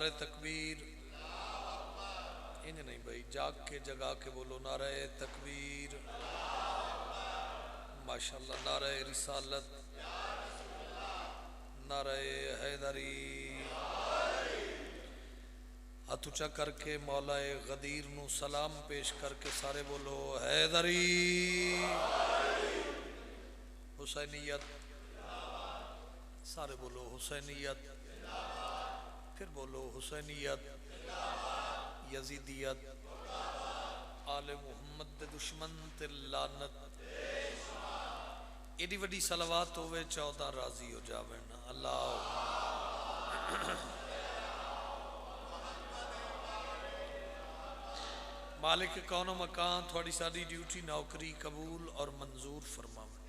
नारे तकबीर। इंज नहीं भाई, जाग के जगा के बोलो नारे तकबीर। माशाल्लाह। नारे रिसालत, नारे हैदरी। हाथ ऊंचा करके मौलाए गदीर नू सलाम पेश करके सारे बोलो हैदरी। हुसैनियत, सारे बोलो हुसैनियत। फिर बोलो हुसैनियत। यजीदियत, आले मुहम्मद दे दुश्मन ते लानत। एडी वड्डी सलवात होवे 14 राजी हो जावे ना। अल्लाह मालिक कौनो मकान थोड़ी सारी ड्यूटी नौकरी कबूल और मंजूर फरमावे।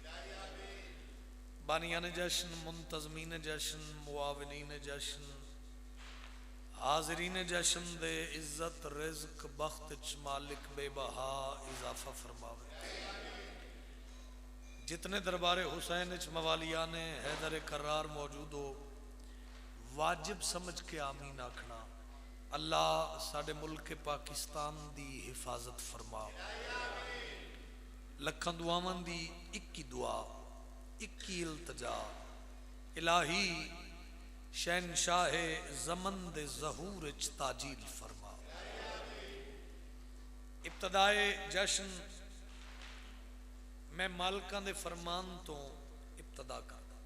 बानियान जश्न, मुंतजमीन जश्न, मुआविनीन जश्न, हाजरीन जश्न दे इज्जत रिज़्क बख्त मालिक बेबहा इजाफा फरमावे। जितने दरबारे हुसैन मवालिया ने हैदर करार मौजूद हो, वाजिब समझ के आमीन आखना। अल्लाह साडे मुल्क पाकिस्तान दी हिफाजत फरमा। लखां दुआवां दी इक्की दुआ, इक्की इल्तजा। इलाही शहनशाह ज़मन दे ज़हूर ताजील फरमा। इब्तदाए जश्न मैं मालकां दे फरमान तो इब्तदा करदा।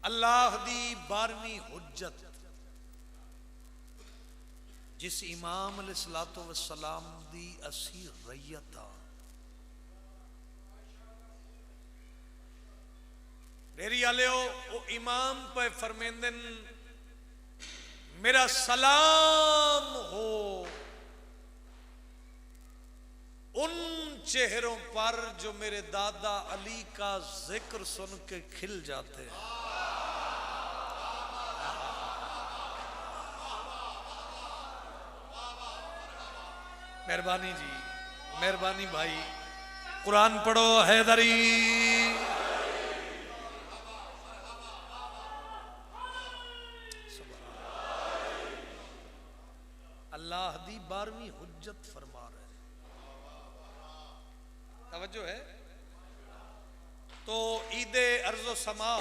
अल्लाह दी 12वीं हुज्जत जिस इमाम अलैहिस्सलातु वस्सलाम दी असी रैयत आ। डेरी आलियो वो इमाम पे फरमेंदन मेरा सलाम हो उन चेहरों पर जो मेरे दादा अली का जिक्र सुन के खिल जाते हैं। मेहरबानी जी, मेहरबानी भाई, कुरान पढ़ो हैदरी। अल्लाह दी 12वीं हुज्जत फरमा रहे। तवज्जो है। तो ईदे अर्ज़ो समा,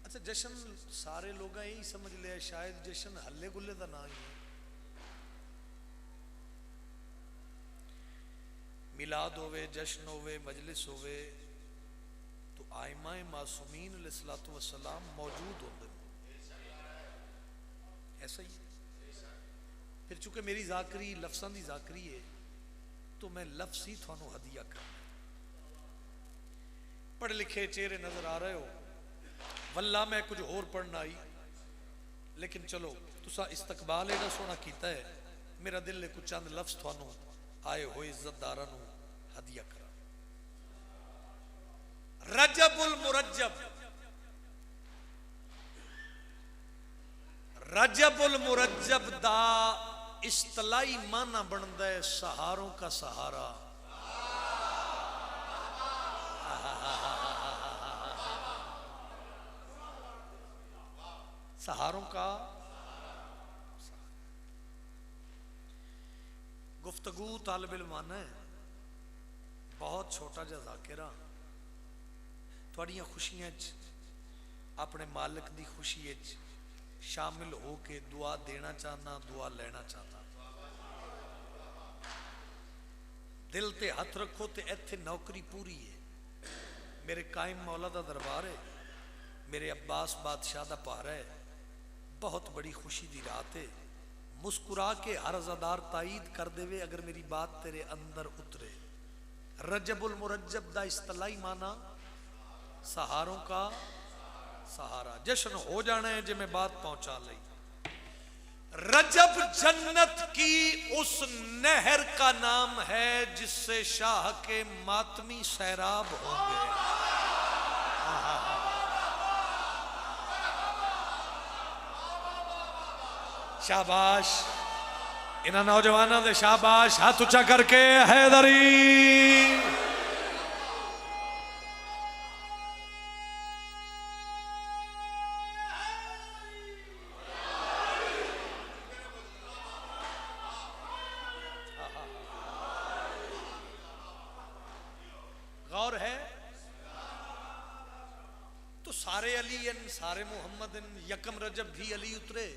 अच्छा जश्न सारे लोग यही समझ लिया शायद जश्न हल्ले गुल्ले का ना ही है। मिलाद होवे, जश्न होवे, मजलिस होवे तो आइमाए मासूमीन अलैहिस्सलातु वस्सलाम मौजूद होंगे। ऐसा ही। फिर चूंकि मेरी जाकरी लफ्ज़ां दी जाकरी है तो मैं लफ्ज़ ही थानू हदिया कर। पढ़े लिखे चेहरे नजर आ रहे हो, वल्ला मैं कुछ होर पढ़ना आई, लेकिन चलो तुसा इस्तकबाल एड़ा सोना कीता है, मेरा दिल ने कुछ चंद लफ्ज़ थानू आए हो इज्जतदारा नू हदिया करा। रजबुल मुरज्जब, रजबुल मुरज्जब दा इस्तलाई माना बनता है सहारों का सहारा। सहारों का गुफ्तगू तालिब इल्म है, बहुत छोटा जा ज़ाकिरा थोड़ियां खुशियां अपने मालिक दी खुशी शामिल हो के दुआ देना चाहना, दुआ लेना चाहना। दिल ते हथ रखो ते इत्थे नौकरी पूरी है। मेरे कायम मौला दा दरबार है, मेरे अब्बास बादशाह दा पारा है। बहुत बड़ी खुशी दी रात है। मुस्कुरा के हर अज़ादार ताईद कर देवे अगर मेरी बात तेरे अंदर उतरे। रजबुल मुरज्जब दा इस्तलाई माना सहारों का सहारा। जश्न हो जाना है जिमें बात पहुंचा ली। रजब जन्नत की उस नहर का नाम है जिससे शाह के मातमी सैराब होंगे। शाबाश इन्हां नौजवानों दे शाबाश। हाथ उच्चा करके हैदरी। सारे अली सारे मुहम्मद यकम रजब भी अली उतरे,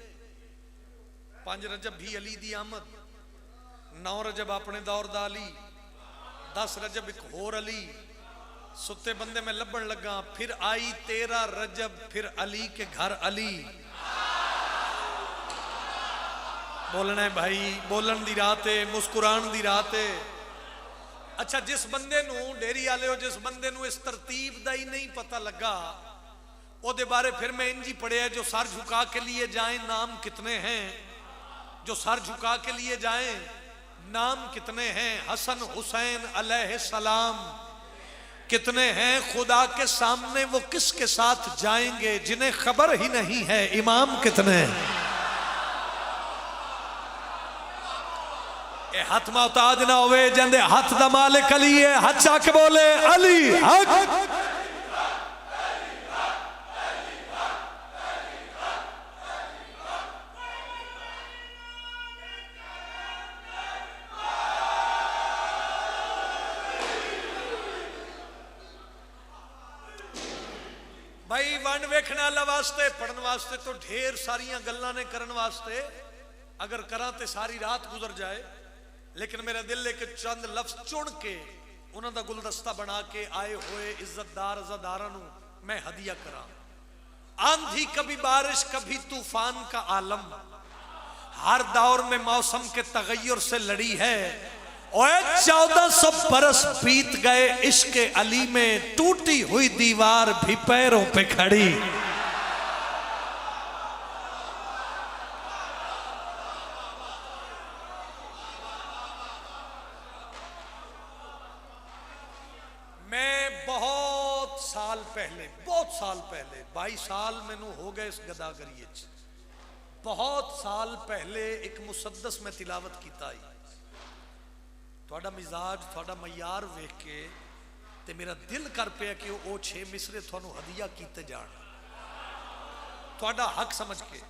5 रजब भी अली दी आमद, 9 रजब अपने दौर दा अली, 10 रजब एक होर अली, सुते बंदे में लभन लगा, फिर आई 13 रजब फिर अली के घर अली। बोलना है भाई, बोलन दी रात है, मुस्कुरान दी रात है। अच्छा, जिस बंदे नू डेरी आले हो, जिस बंदे नू इस तरतीब दा ही नहीं पता लगा, ओदे बारे फिर मैं इंजी पढ़िया, जो सर झुका के लिए जाए नाम कितने हैं, जो सर झुका के लिए जाए नाम कितने हैं, हसन हुसैन अलैहिस्सलाम कितने हैं, खुदा के सामने वो किसके साथ जाएंगे, जिन्हें खबर ही नहीं है इमाम कितने हैं। ए हाथ मोहताज ना होवे, जंदे हाथ दा मालिक अली है, हाथ चाक बोले अली हक। भाई वन वेखने वाला वास्ते, पढ़ने वास्ते तो ढेर सारिया गल्लां ने करने वास्ते, अगर करा तो सारी रात गुजर जाए, लेकिन मेरा दिल है कि चंद लफ्ज चुन के उन्हों का गुलदस्ता बना के आए हुए इज्जतदार अज़ादारां नू मैं हदिया करा। आंधी कभी बारिश कभी तूफान का आलम, हर दौर में मौसम के तगय्युर से लड़ी है। और 1400 बरस बीत गए इश्क अली में, टूटी हुई दीवार भी पैरों पे खड़ी। मैं बहुत साल पहले 22 साल मैनू हो गए इस गदागरी, बहुत साल पहले एक मुसद्दस में तिलावत कीता आई। थोड़ा मिजाज थोड़ा मयार वेख के ते मेरा दिल कर पिया कि वो 6 मिसरे थानू हदिया कीते जान, थोड़ा हक समझ के।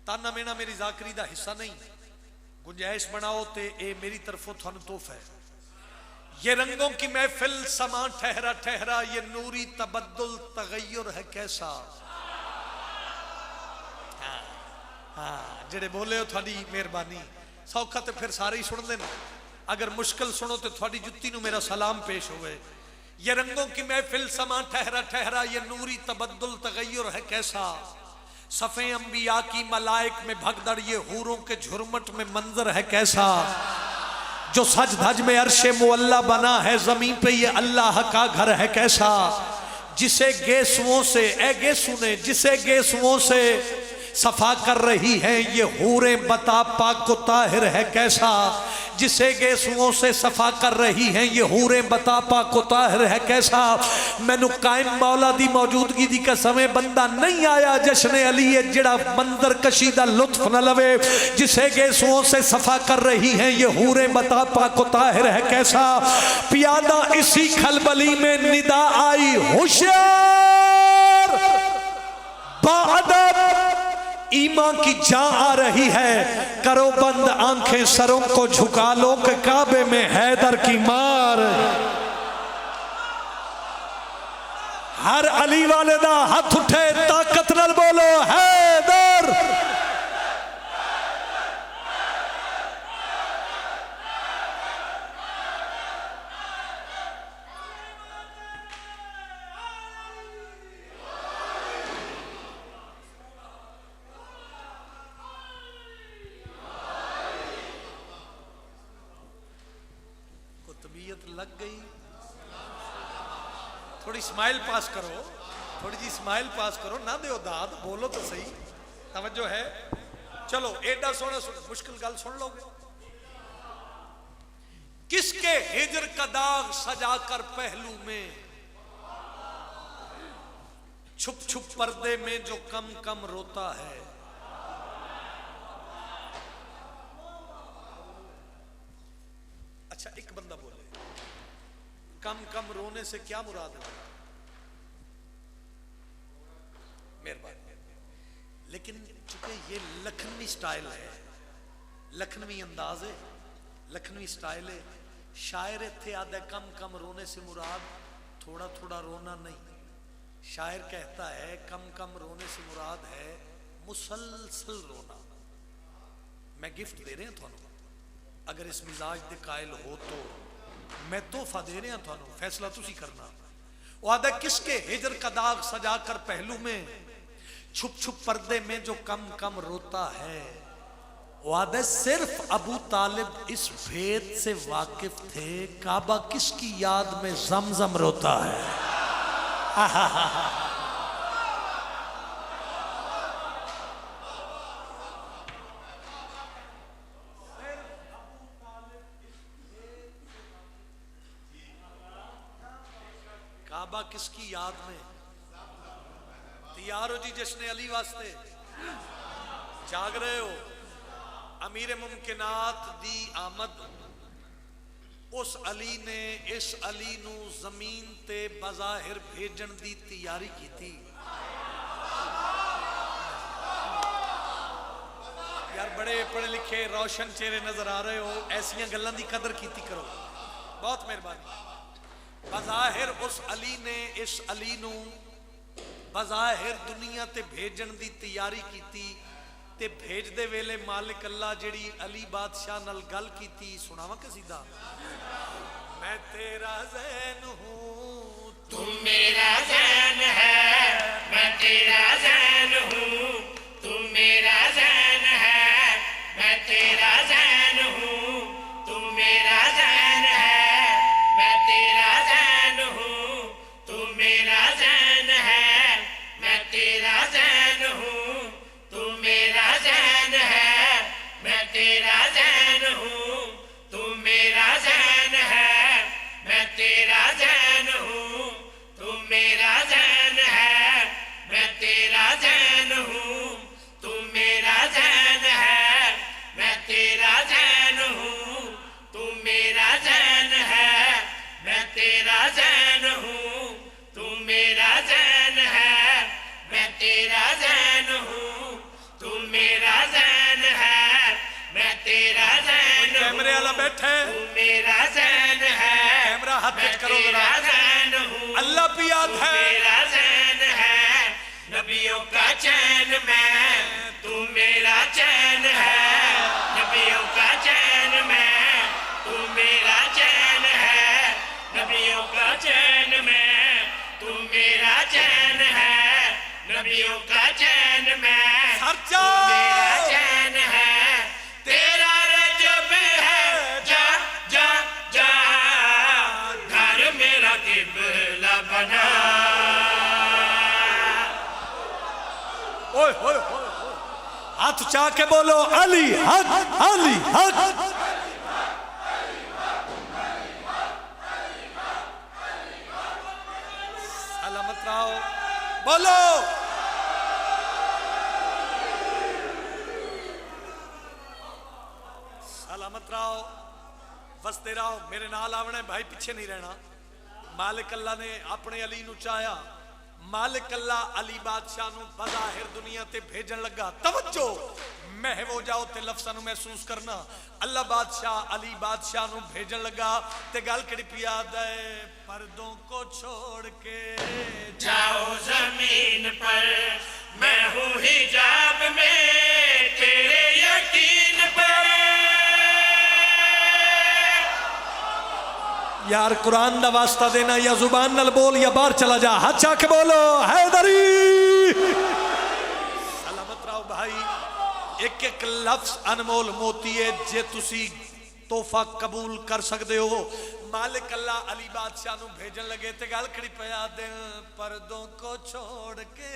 ताना मेना मेरी जाकरी दा हिस्सा नहीं, गुंजाइश बनाओ ते ए मेरी तरफों थानू तोहफा है। ये रंगों की महफिल समा ठहरा ठहरा, ये नूरी तबद्दुल तगय्युर है कैसा। हाँ जेड़े बोले हो थोड़ी मेहरबानी, सौखा तो फिर सारे ही सुन देना, अगर मुश्किल सुनो तो थोड़ी जुत्ती नू मेरा सलाम पेश होवे। ये रंगों की महफिल समा ठहरा ठहरा, ये नूरी तबद्दुल तगय्युर है कैसा। सफ़े अंबिया की मलाइक में भगदड़, ये हूरों के झुरमट में मंजर है कैसा। जो सज धज में अर्शे मुअल्ला बना है, जमीन पे ये अल्लाह का घर है कैसा। जिसे गेसुओं से ए गेसु ने, जिसे गेसुओं से सफा कर रही है ये हूरें, बता पाक ताहिर है कैसा। जिसे गेसुओं से सफा कर रही हैं ये हूरें, बता पाक ताहिर है कैसा। मैनू कायम मौला दी मौजूदगी दी कसम बंदा नहीं आया जश्न अली है जिहड़ा मंजर कशी दा लुत्फ न लवे। जिसे गेसुओं से सफा कर रही हैं ये हूरें, बता पाक ताहिर है कैसा। पियादा इसी खलबली में निदा आई, होशियार बाअदब ईमान की जा आ रही है। करो बंद आंखें, सरों को झुका लो कि काबे में हैदर की मार। हर अली वाले दा हाथ उठे, ताकत नाल बोलो हैदर। लग गई, थोड़ी स्माइल पास करो, थोड़ी जी स्माइल पास करो, ना दो दाद, बोलो तो सही, तवज्जो है। चलो एडा सोना मुश्किल गल सुन लोगे। किसके हिजर का दाग सजाकर पहलू में, छुप छुप पर्दे में जो कम कम रोता है। अच्छा एक बंदा बोले कम कम रोने से क्या मुराद है? मेहरबानी। लेकिन चूंकि ये लखनवी स्टाइल है, लखनवी अंदाज है, लखनवी स्टाइल है, शायर इत्थे आदा कम कम रोने से मुराद थोड़ा थोड़ा रोना नहीं, शायर कहता है कम कम रोने से मुराद है मुसलसल रोना। मैं गिफ्ट दे रहा थानू, अगर इस मिजाज दे कायल हो तो मैं तोहफा दे रहा थानू, फैसला तुसी करना। वो आदा किसके हिजर का दाग सजा कर पहलू में, छुप छुप पर्दे में जो कम कम रोता है। वो आदा सिर्फ अबू तालिब इस भेद से वाकिफ थे, काबा किसकी याद में जमजम रोता है। काबा किसकी याद में। तैयार हो जी जश्न अली वास्ते, जाग रहे हो। अमीर मुमकिनात दी आमद, उस अली ने इस अली नू जमीन ते बज़ाहिर भेजन दी तैयारी की थी। यार बड़े पढ़े लिखे रोशन चेहरे नजर आ रहे हो, ऐसिया गल्लां दी कदर कीती करो, बहुत मेहरबानी। बज़ाहिर उस अली ने इस अली नू बज़ाहिर दुनिया ते भेजन दी तैयारी की थी। ते भेजदे वेले मालिक अल्लाह जेड़ी अली बादशाह नाल गल कीती, सुनावा कसीदा। मैं तेरा ज़ैन हूँ तुम मेरा ज़ैन है, मैं तेरा ज़ैन हूँ तुम मेरा ज़ैन है, मैं तेरा ज़ैन हूँ तुम मेरा ज़ैन है, मैं तेरा ज़ैन हूँ तुम मेरा ज़ैन है, मैं तेरा ज़ैन हूँ तुम मेरा ज़ैन है, मैं तेरा ज़ैन हूँ तुम मेरा ज़ैन है, मैं तेरा ज़ैन हूँ तुम मेरा ज़ैन है, मैं तेरा ज़ैन हूँ तुम मेरा ज़ैन है, मैं तेरा ज़ैन हूँ तुम मेरा ज़ैन है, मैं तेरा ज़ैन हूँ तुम मेरा ज़ैन है, मैं तेरा ज़ैन हूँ तुम मेरा ज़ैन है, मैं तेरा ज़ैन हूँ। कैमरे वाला बैठे, तुम मेरा ज़ैन है, कैमरा हाथ करो जरा। ज़ैन हूँ अल्लाह भी याद है, मेरा ज़ैन है, नबियों का चैन मैं, तुम मेरा चैन है, नबियों का चैन मैं, तुम मेरा चैन है, नबियों का चैन मैं, तुम मेरा चैन है, नबियों का चैन मैं, खर्चा मेरा चैन है, तेरा रजब है, जा जा जा घर मेरा किबला बना। ओए होए होए, हाथ उठा के बोलो अली हक, अली हक। सलामत रहो, बोलो सलामत रहो, वसते रहो। मेरे नाल आवना है भाई, पीछे नहीं रहना। मालिक अल्लाह ने अपने अली नू चाया, मालिक अल्लाह अली बादशाह नू बज़ाहिर दुनिया ते भेजन लगा। तवज्जो, महव हो जाओ ते लफ्ज़ां नू महसूस करना। अल्लाह बादशाह अली बादशाह नू भेजन लगा ते गल किहड़ी पियाद है, पर्दों को छोड़ के जाओ जमीन पर, मैं हूँ हिजाब में तेरे यकीन पर। यार कुरान दा वास्ता देना, या जुबान नाल बोल या बाहर चला जा। हाथ चाह के बोलो हैदरी। सलामत रहो भाई, एक एक लफ्ज अनमोल मोती है, जे तुसी तोहफा कबूल कर सकते हो। मालिक अल्लाह अली बादशाह नू भेजन लगे ते गल खड़ी पया, दिल पर्दों को छोड़ के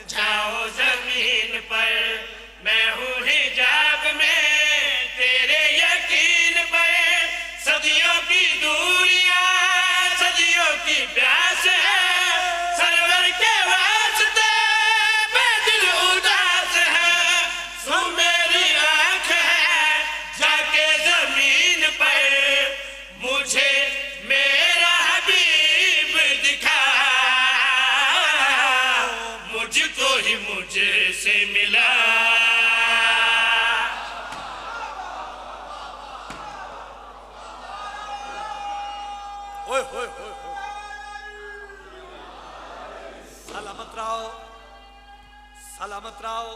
जाओ जमीन पर, मैं हूँ हिजाब में तेरे यकीन पर। सदियों की दूरियां, सदियों की प्यास है, सरवर के वास्ते बेदिल उदास है। सुन मेरी आँख है जाके जमीन पर, मुझे मेरा हबीब दिखा, मुझको ही मुझसे मिला। सलामत रहो, सलामत रहो।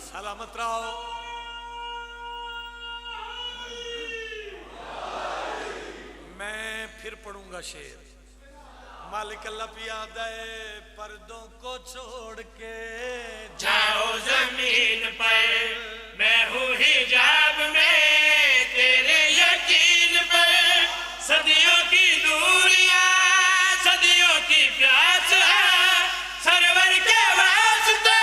सलामत रहो। मैं फिर पढ़ूंगा शेर। मालिक अल्लाह पिया दे पर्दों को छोड़ के जाओ जमीन पर, मैं हूँ हिजाब में तेरे यकीन पर। सदियों की दूरियां, सदियों की प्यास है, सरवर के वास्ते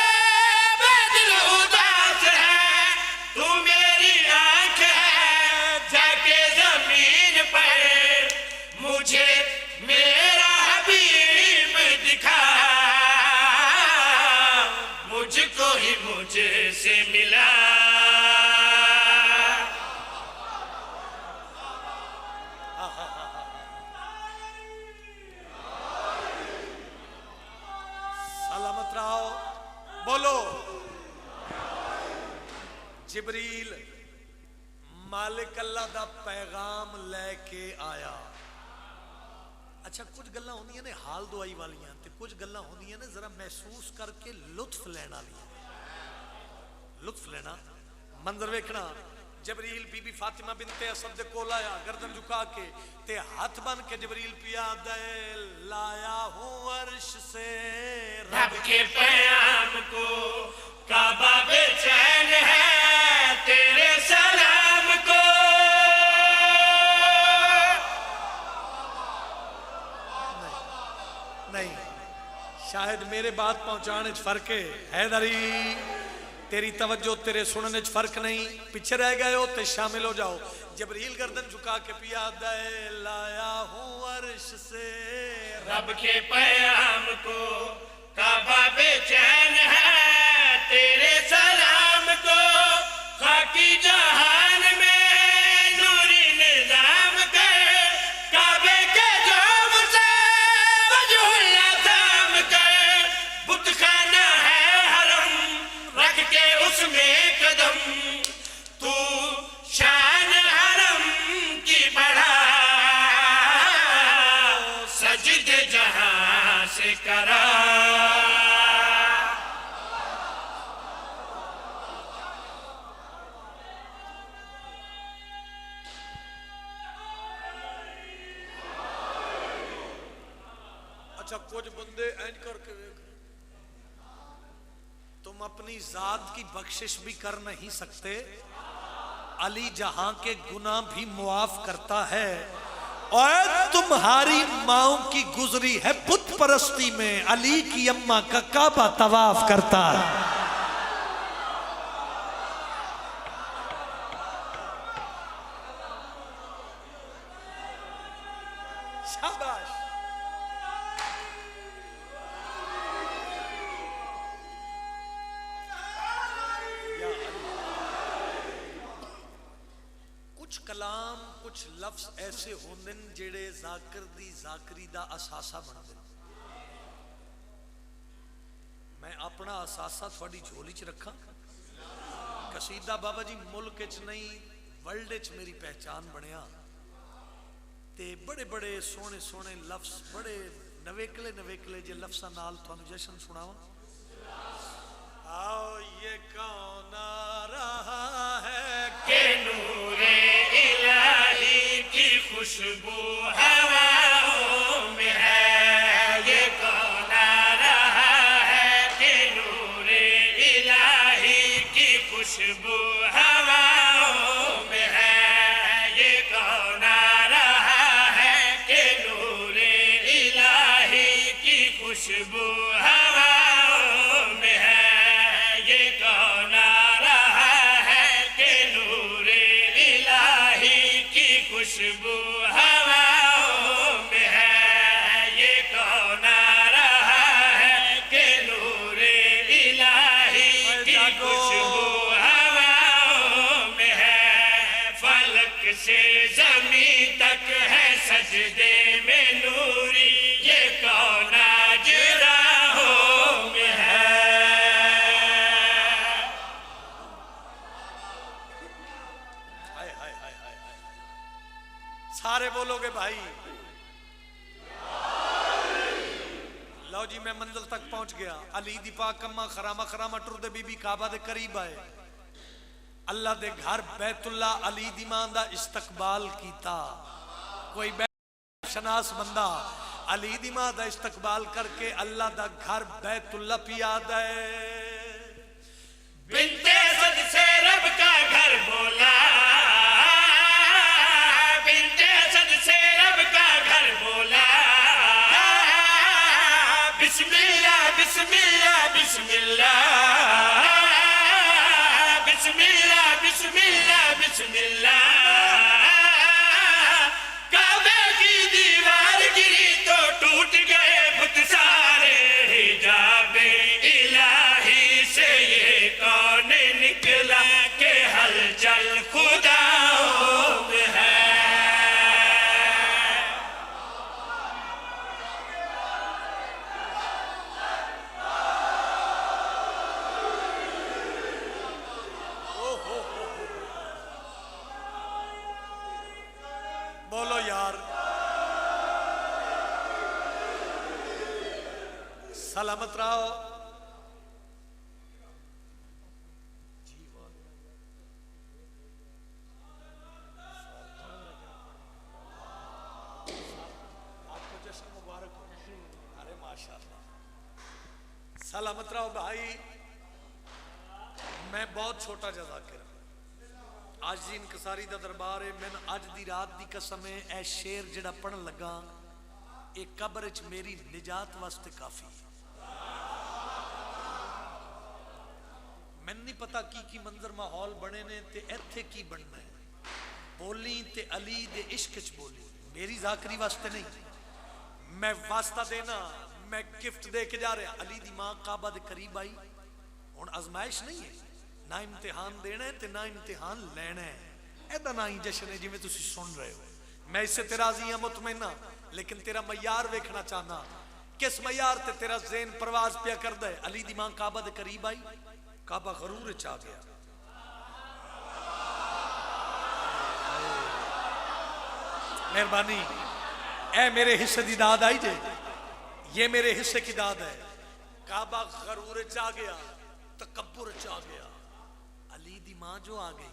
बदल उदास है। तू मेरी आंख है, जाके जमीन पर मुझे मेरा हबीब दिखा। मुझको ही मुझसे मिला। सलामत रहो। बोलो। जिब्रील मालिक अल्लाह दा पैगाम लेके आया। अच्छा कुछ गल्लां होंदियां ने हाल दुआई वालियां ते कुछ गल्लां होंदियां ने जरा महसूस करके लुत्फ लेना वालियां। लुत्फ लेना, मंजर वेखना। जबरील बीबी फातिमा बिनते असद दे कोल आया, गर्दन झुका के ते हाथ बन के जबरील पिया दे लाया हूं अर्श से रब के पैगाम को, काबा बेचैन है तेरे सलाम को। नहीं, शायद मेरे बात पहुंचाने च फर्क है। हैदरी तेरी तवज्जो तेरे सुनने च फर्क नहीं, पीछे रह गए हो तो शामिल हो जाओ। जबरील गर्दन झुका के पिया दे लाया हूं अर्श से रब के पैगाम को, काबा बेचैन है तेरे सलाम को। खाकी जहान में नूरी निजाम कर, काबे के जोम से वजूहल्ला थाम कर। बुतखाना है हरम, रख के उसमें कदम। तू शान हरम की बढ़ा, सजदे जहां से करा। अच्छा कुछ बंदे इंज करके देख, तुम अपनी जात की बख्शिश भी कर नहीं सकते, अली जहां के गुनाह भी मुआफ करता है। और तुम्हारी माओ की गुजरी है बुत परस्ती में, अली की अम्मा का काबा तवाफ करता है। शाबाश। कुछ कलाम कुछ लफ्ज ऐसे होंदे न जेड़े जाकिर दी जाकरी दा असासा बनदे। मैं अपना असासा थोड़ी झोली च रखा। कसीदा बाबा जी मुल्क च नहीं वर्ल्ड च मेरी पहचान बनया। ते बड़े बड़े सोहने सोहने लफ्ज, बड़े नवेकले नवेकले जे लफ्ज़ां नाल तुहानू जशन सुनावा। आओ ये कौन आ रहा है के नूरे इलाही की खुशबू हवाओं में है। ये कौन आ रहा है के नूरे इलाही की खुशबू हवाओं में है। ये कौन आ रहा है के नूरे इलाही की खुशबू हवाओं में है। ये कौन आ रहा है के नूरे इलाही की खुशबू हवाओं में है। ये कौन आ रहा है के नूरे इलाही की खुशबू हवाओं में है। फलक से ज़मीं तक है सजदे में नूरी। ये कौन आज राहों में है। भाई। लो जी मैं मंजिल तक पहुंच गया। अली दी पाक कम्मा खरामा खरामा टुरदे बीबी काबा दे करीब आए। अल्लाह दे घर बैतुल्ला अली दी मां दा इस्तकबाल कीता। कोई शनास बंदा अली दी मां दा इस्तकबाल करके अल्लाह दा घर बैतुल्ला पिया दे। बिनते सद से रब का घर बोला, बिनते सद से रब का घर बोला। बिस्मिल्लाह बिस्मिल्लाह बिस्मिल्लाह बिस्मिल्लाह बिस्मिल्लाह बिस्मिल्लाह। काबे की दीवार गिरी तो टूट गए बुत सारे। हिजाबे इलाही से ये कौन निकला के हलचल खुदाओं में है। बोलो यार सलामत रहो। आपको जश्न मुबारक हो। अरे माशाअल्लाह सलामत रहो भाई। मैं बहुत छोटा जज़ाकिर आज दी इनकसारी दा दरबार है। मैं अज दी रात दी कसम है ऐ शेर जिहड़ा पढ़न लगा एक कब्र च मेरी निजात वास्ते काफी। मैनूं नहीं पता की मंजर माहौल बने ने ते इत्थे की बनना है। बोली ते अली दे इश्क च बोली मेरी जाकरी वास्ते नहीं। मैं वास्ता देना मैं गिफ्ट दे के जा रहा। अली दी मां काबा दे करीब आई। हुण आजमाइश नहीं है ना इम्तिहान देना है ते ना इम्तिहान लेना है। ऐदा ना ही जश्न है जिवें तुसीं सुन रहे हो। मैं इससे तेरा राज़ी हां मुतमइना लेकिन तेरा मयार वेखना चाहना किस मयार ते तेरा ज़हन परवाज पिया करदा है। अली दी मां काबा दे करीब आई। काबा गरूर च आ गया। मेहरबानी ऐ मेरे हिस्से की दाद आई जे। ये मेरे हिस्से की दाद है। काबा गरूर च आ गया तकब्बुर च आ गया। अली दी मां जो आ गई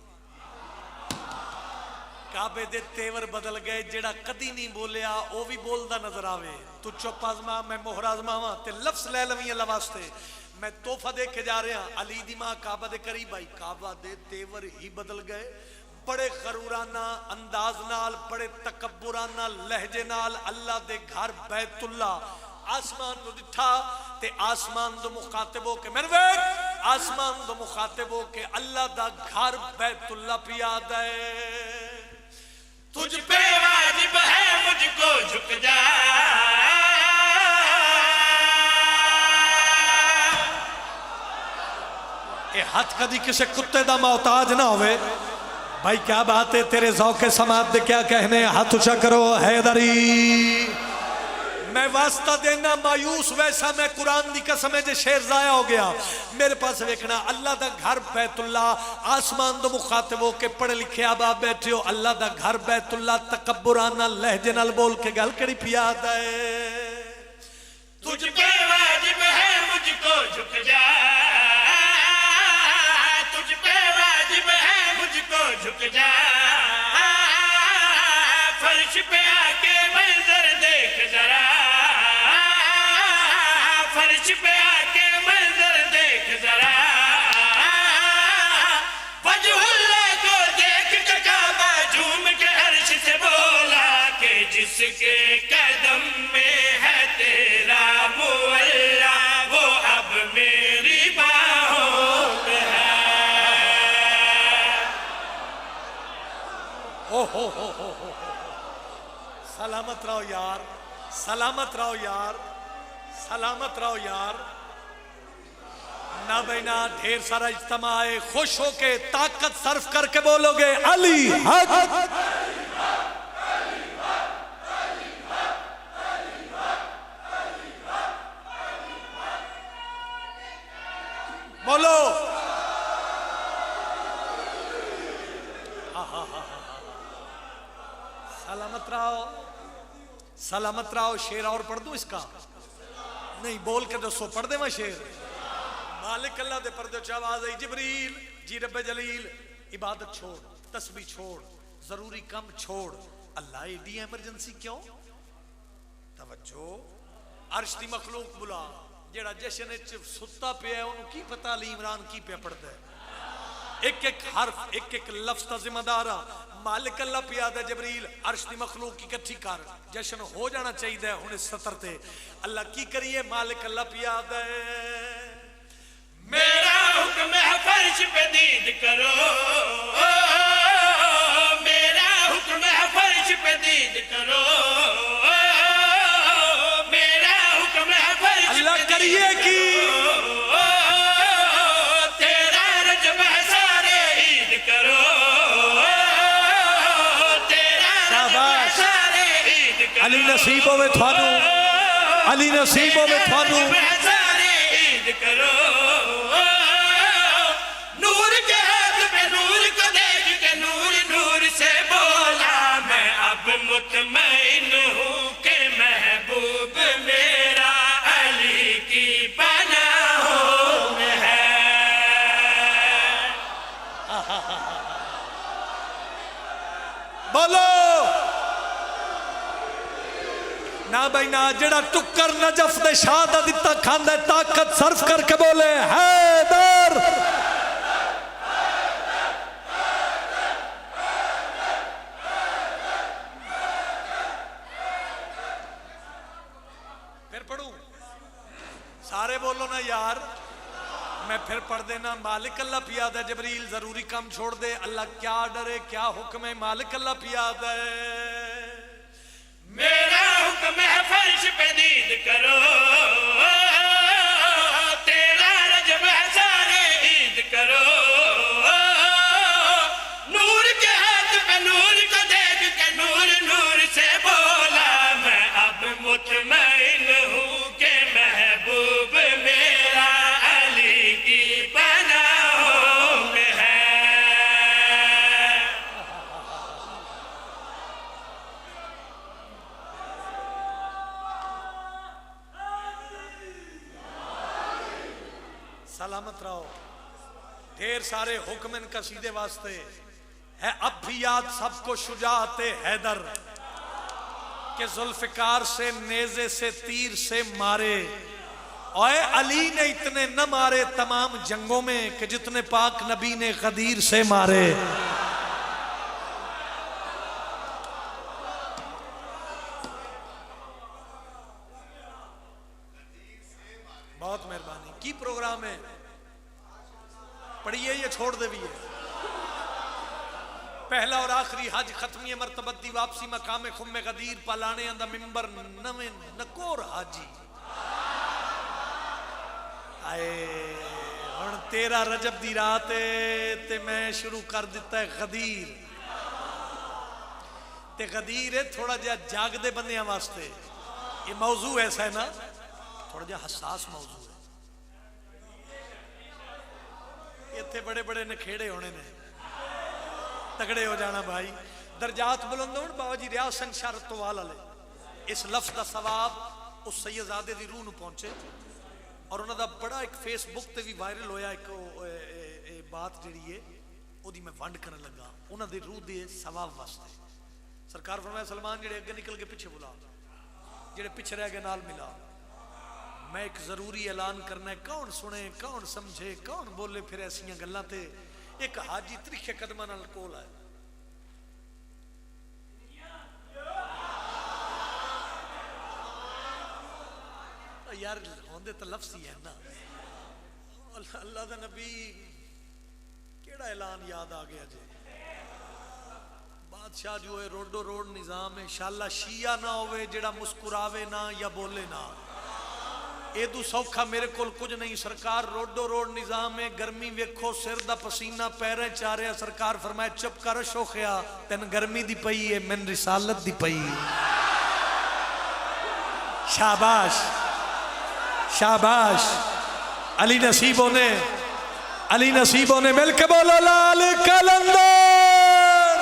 काबे दे तेवर बदल गए। जेड़ा कदी नहीं बोलिया वो भी बोलदा नजर आवे। तू चुप आजमा मैं मोहर आजमावा ते लफ्ज ले लवी अल्लाह वास्ते। मैं तोहफा दे के जा रहा। अली दी मां काबा दे करीब आई। काबा दे तेवर ही बदल गए। बड़े गरूराना अंदाज नाल बड़े तकब्बुराना लहजे नाल अल्लाह दे घर बैतुल्ला आसमान को दिठा ते आसमान दो मुखातिब हो के मेरे वेख आसमान दो मुखातिब हो के अल्लाह दा घर बैतुल्ला पिया दे। तुझ पे वाजिब है मुझको झुक जा। ये हाथ कदी किसी कुत्ते दा मोहताज ना होवे। भाई क्या बात है तेरे ज़ौक़े समात दे क्या कहने। हाथ ऊंचा करो हैदरी। मैं वास्ता देना मायूस वैसा मैं कुरान दी कसम है जे शेर जाया हो गया। मेरे पास वेखना अल्लाह दा घर बैतुल्ला आसमान दो मुखातिब हो के पढ़े लिखे आबा बैठे हो। अल्लाह दा घर बैतुल्ला तकब्बुराना लहजे नाल बोल के गल कड़ी पिया दे। तुझ पे वाजिब है मुझको झुक जा। तुझ पे वाजिब है मुझको झुक जा। फर्श पे आके मंजर देख जरा। फर्श पे आके मंजर देख जरा। वजहुल्लाह को देख के काबा झूम के अर्श से बोला कि जिसके कदम में है तेरा मुअल्ला वो अब मेरी बाहों में है। ओ हो सलामत रहो यार सलामत रहो यार सलामत रहो यार। ना बहना ढेर सारा इज्तिमा है। खुश होके ताकत सर्फ करके बोलोगे अली हक। बोलो सलामत रहो सलामत रहो। शेर और पढ़ दूं इसका? नहीं, बोल के दसो, पढ़ दे मैं शेर। मालिक अल्लाह दे पर्दे च आवाज आई, जिब्रील जी रब्बे जलील, इबादत छोड़, तस्बीह छोड़, जरूरी कम छोड़। अल्लाह एडी एमरजेंसी क्यों? तवज्जो, अर्श दी मखलूक बुला, जेड़ा जश्न च सुता पिया उन्होंने की पता अली इमरान की पे पढ़ता है। एक एक हर्फ, एक एक लफ्ज का जिम्मेदार आ। मालिक अल्लाह पिया दे, जबरील अर्श दी मखलूक की इकट्ठी कर, जश्न हो जाना चाहिए हुण इस सतर ते। अल्लाह की करिए, मालिक अल्लाह पिया दे, मेरा हुक्म है फर्श पे दीद करो, मेरा हुक्म है फर्श पे दीद करो, मेरा हुक्म है फर्श अल्लाह करिए की तेरा रजब है सारे ईद करो, तेरा रजब है सारे ईद करो। अली नसीब होवे थानू, अली नसीब होवे थानू। सारे ईद करो, नूर के हाथ पे नूर को देख के नूर नूर से बोला, मैं अब मुतमईन हूँ कि महबूब मेरा अली की पनाहों में है। बोलो ना भाई ना, जेड़ा टुक्कर नजफ दे शाह दा दिता खांदा, ताकत सर्फ करके बोले हैदर। फिर पढ़ूं? सारे बोलो ना यार, मैं फिर पढ़ देना। मालिक अल्लाह पिया दे, जबरील जरूरी काम छोड़ दे। अल्लाह क्या डरे, क्या हुक्म है? मालिक अल्लाह पिया दे, मेरा हुक्म है फर्श पे दीद करो, तेरा रजब है सारे ईद करो, नूर के हाथ पे नूर को देख के नूर नूर से बोला, मैं अब मुतमईन हूँ कि महबूब मेरा अली की पनाहों में है। सलामत रहो। ढेर सारे हुक्म इनका सीधे वास्ते है। अब भी याद सबको शुजाअते हैदर के जुल्फिकार से नेजे से तीर से मारे, और अली ने इतने न मारे तमाम जंगों में कि जितने पाक नबी ने गदीर से मारे। बहुत मेहरबानी की प्रोग्राम है, पढ़िए ये छोड़ दे भी है। पहला और आखिरी हज खत्मी मरतबत दी वापसी मकाम खुम्मे गदीर पालाने अंदा मिंबर नवे नकोर हाजी आए। हुण 13 रजब दी रात ते मैं शुरू कर दिता है गदीर। ते गदीर है थोड़ा जिहा जागदे बंदियां वास्ते। ये मौजू ऐसा है ना, थोड़ा जिहा हसास मौजू है। इत्थे बड़े बड़े नखेड़े होने ने, तगड़े हो जाना भाई। दरजात बुलंद होण, बाबा जी रियाज सिंह शरतोवाल वाले इस लफ्ज का सवाब उस सैयदजादे दी रूह नूं पहुंचे। और उन्होंने बड़ा एक फेसबुक ते भी वायरल होया एक बात जिहड़ी है ओदी मैं वंड करन लगा उन्होंने रूह दे सवाब वास्ते। सरकार फरमाया सलमान जेड़े अगे निकल के पिछे बुला, जेड़े पिछे रह गए नाल मिला। मैं एक जरूरी ऐलान करना है, कौन सुने कौन समझे कौन बोले फिर ऐसियां गल्लां ते। एक हाजी त्रिखे कदमां नाल कोल आए, यार होंदे तो लफ्ज़ ही है ना। अल्लाह दा नबी केड़ा ऐलान याद आ गया जी। बादशाह जो है रोडो रोड निजाम है, शाला शिया ना होवे जेड़ा मुस्कुरावे ना या बोले ना। एदू सौखा मेरे कोल कुछ नहीं। सरकार रोडो रोड निजाम है, गर्मी वेखो सिर दा पसीना पैरें चारिया। सरकार फरमाए चुप कर शोखिया, तेन गर्मी दी पई है, मैन रिसालत दी पई। शाबाश शाबाश। अली नसीबों ने, अली नसीबों ने मिलके बोलो लाल कलंदर।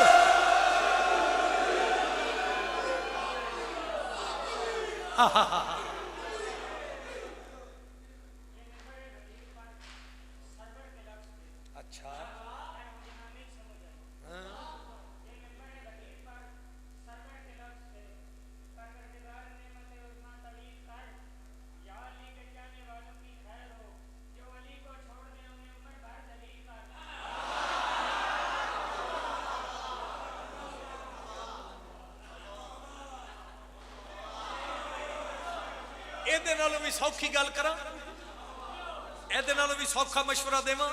अच्छा ਇਹਦੇ ਨਾਲੋਂ ਵੀ ਸੌਖੀ ਗੱਲ ਕਰਾਂ, ਇਹਦੇ ਨਾਲੋਂ ਵੀ ਸੌਖਾ ਮਸ਼ਵਰਾ ਦੇਵਾਂ।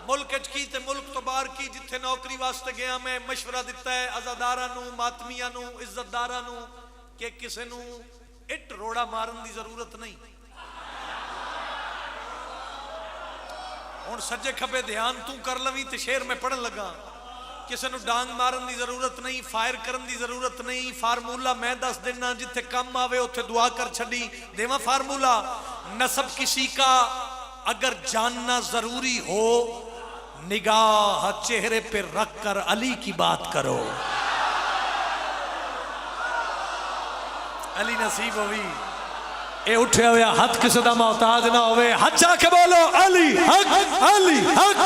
मुल्क की ते मुल्क तो बाहर की जिथे नौकरी वास्ते गया मैं मशवरा दिता है आजादारा नू, मातमिया नू, इज्जतदारा नू कि किसी नू इट रोड़ा मारन की जरूरत नहीं। हुण सज्जे खब्बे ध्यान तू कर लवी ते शेर मैं पढ़न लगा। किसी नू डांग मारन की जरूरत नहीं, फायर करन की जरूरत नहीं। फार्मूला मैं दस देना, जिथे कम आवे उत्थे दुआ कर छड़ी देवा फार्मूला। नसब किसी का अगर जानना जरूरी हो, निगाह चेहरे पे रख कर अली की बात करो। अली नसीब होवी ए उठे हुए हाथ किसी का मोहताज ना होवे। हाथ जाके बोलो अली हक, अली हक।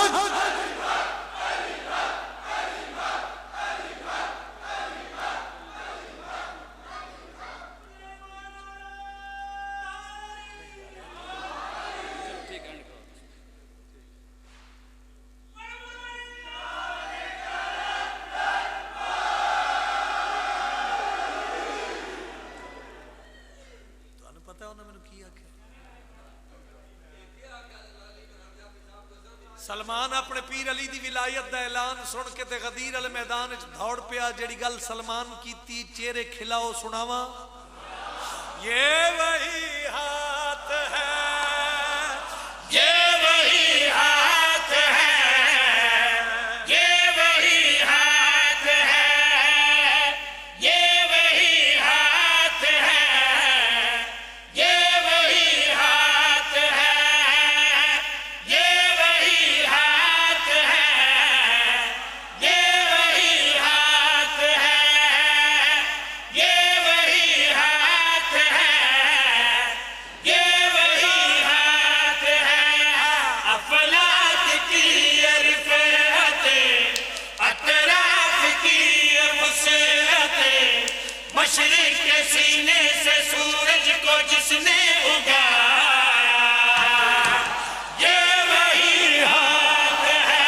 सलमान अपने पीर अली दी विलायत दा ऐलान सुन के ते गदीर अल मैदान च दौड़ पिया। जेड़ी गल सलमान कीती चेहरे खिलाओ सुनावा। ये वही हाथ है, ये वही हाथ है, ये वही हाथ है, ये वही हाथ है, ये वही हाथ है, ये वही हाथ है, ये वही हाथ है, ये वही हाथ है, ये वही हाथ है। अफलाक की रिफ़अत, अतराफ की वसअत, मशरिक़ के सीने से सूरज को जिसने उगाया, ये वही हाथ है।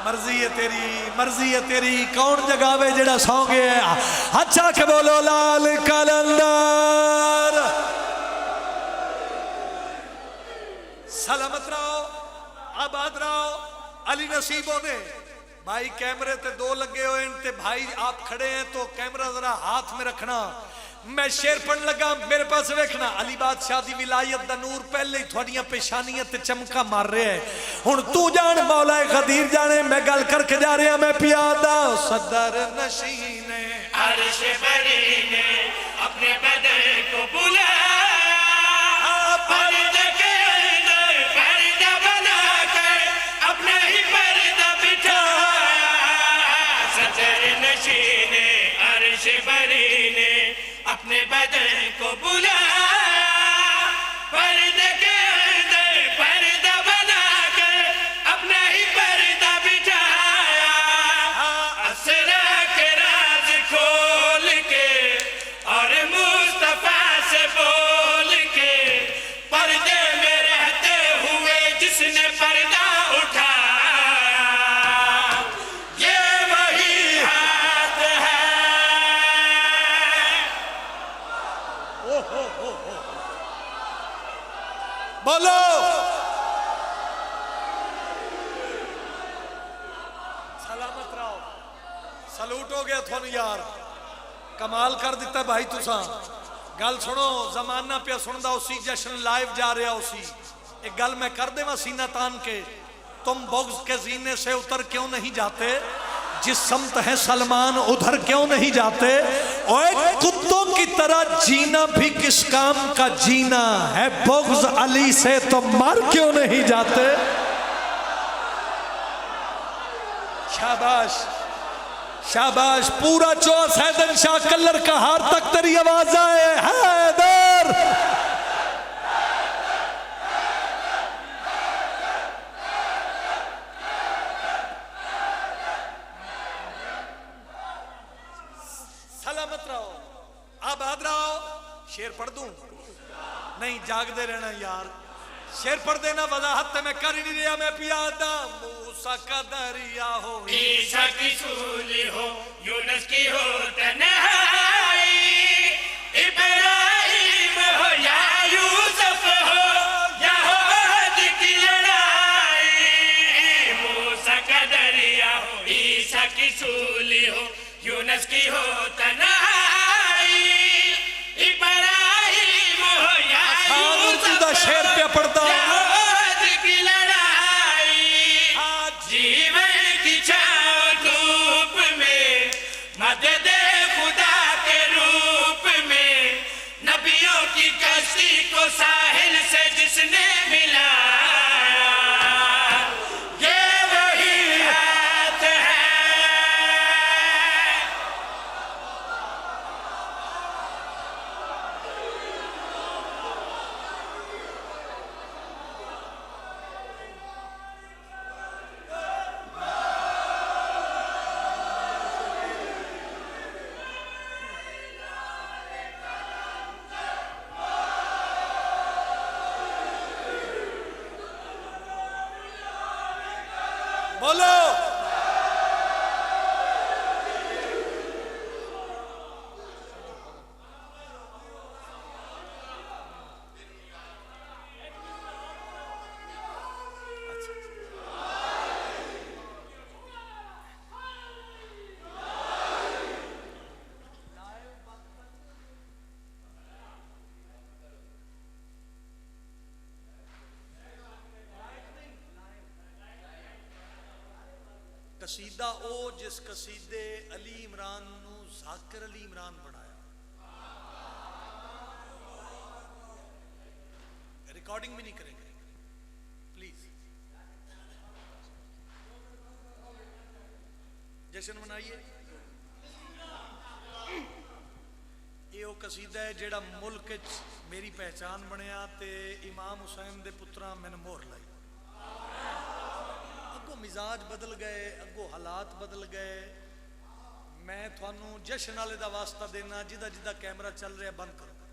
मर्जी है तेरी, मर्जी है तेरी। कौन जगावे जेड़ा सौ गया? अच्छा के बोलो लाल कलंदर। सलामत रहो, आबाद रहो। अली नसीबों ने भाई कैमरे ते दो लगे हुए ते भाई आप खड़े हैं तो कैमरा जरा हाथ में रखना। मैं शेर पढ़ लगा, मेरे पास देखना। अली बादशाह दी विलायत दा नूर पहले ही थोड़ियां पेशानियां ते चमका मार रहा है। हुण तू जान मौला गदीर जाने, मैं गल करके जा रहा मैं पियादा। सदर नशीने अर्श बरी ने अपने बदन को बुलाया, पर्दे के अंदर पर्दा बनाकर अपना ही पर्दा बिठाया। सदर नशीने अर्श बरी ने अपने बदन को बुलाया, पर्दे के अंदर पर्दा बनाकर अपना ही पर्दा बिठाया। असरा के राज खोल के और मुस्तफा से बोल के पर्दे में रहते हुए जिसने पर्दा उठाया, ये वही हाथ है। बोलो सलामत रहो। सलूट हो गया थानू यार, कमाल कर दिता भाई तुसा। गल सुनो, जमाना पे सुनदा उसी, जश्न लाइव जा रहा उसी। एक गल मैं कर देवा सीना तान के, तुम बुग़्ज़ के जीने से उतर क्यों नहीं जाते? जिस समत है सलमान उधर क्यों नहीं जाते? ओए कुत्तों की तरह जीना भी किस काम का जीना है? बुग़्ज़ अली से तो मर क्यों नहीं जाते? शाबाश शाबाश, पूरा चौस हैदर शाह कलर का हार तक तेरी आवाज आए। हैदर सलामत रहो, आबाद रहो। शेर पढ़ दूं? नहीं, जागते रहना यार। शेर पढ़ देना, वजाहत मैं कर ही नहीं रहा। मैं पियादा मूसा का दरिया हो, ईसा की सूली हो, यूनुस की हो तन्हाई, इब्राहिम हो या यूसुफ हो या हो अहद की लड़ाई। मूसा का दरिया हो, ईसा की सूली हो, यूनुस की हो तन्हाई, इब्राहिम हो या यूसुफ हो शेर पे पढ़ता या हो अहद की लड़ाई। जीवन की छाँव धूप में, मदद खुदा के रूप में, नबियों की कश्ती को साहिल से जिसने मिलाया, ये वही हाथ है। बोलो। कसीदा ओ जिस कसीदे अली इमरान नू जाकिर अली इमरान बनाया। रिकॉर्डिंग भी नहीं करेंगे प्लीज, जश्न मनाइए। ये वो कसीदा है जेड़ा मुल्क मेरी पहचान बनया ते इमाम हुसैन दे पुत्रा मैंने मोहर लाई। मिजाज बदल गए, अगो हालात बदल गए। मैं थानू जश्न वाले दा वास्ता देना, जिदा जिदा कैमरा चल रहा बंद करो।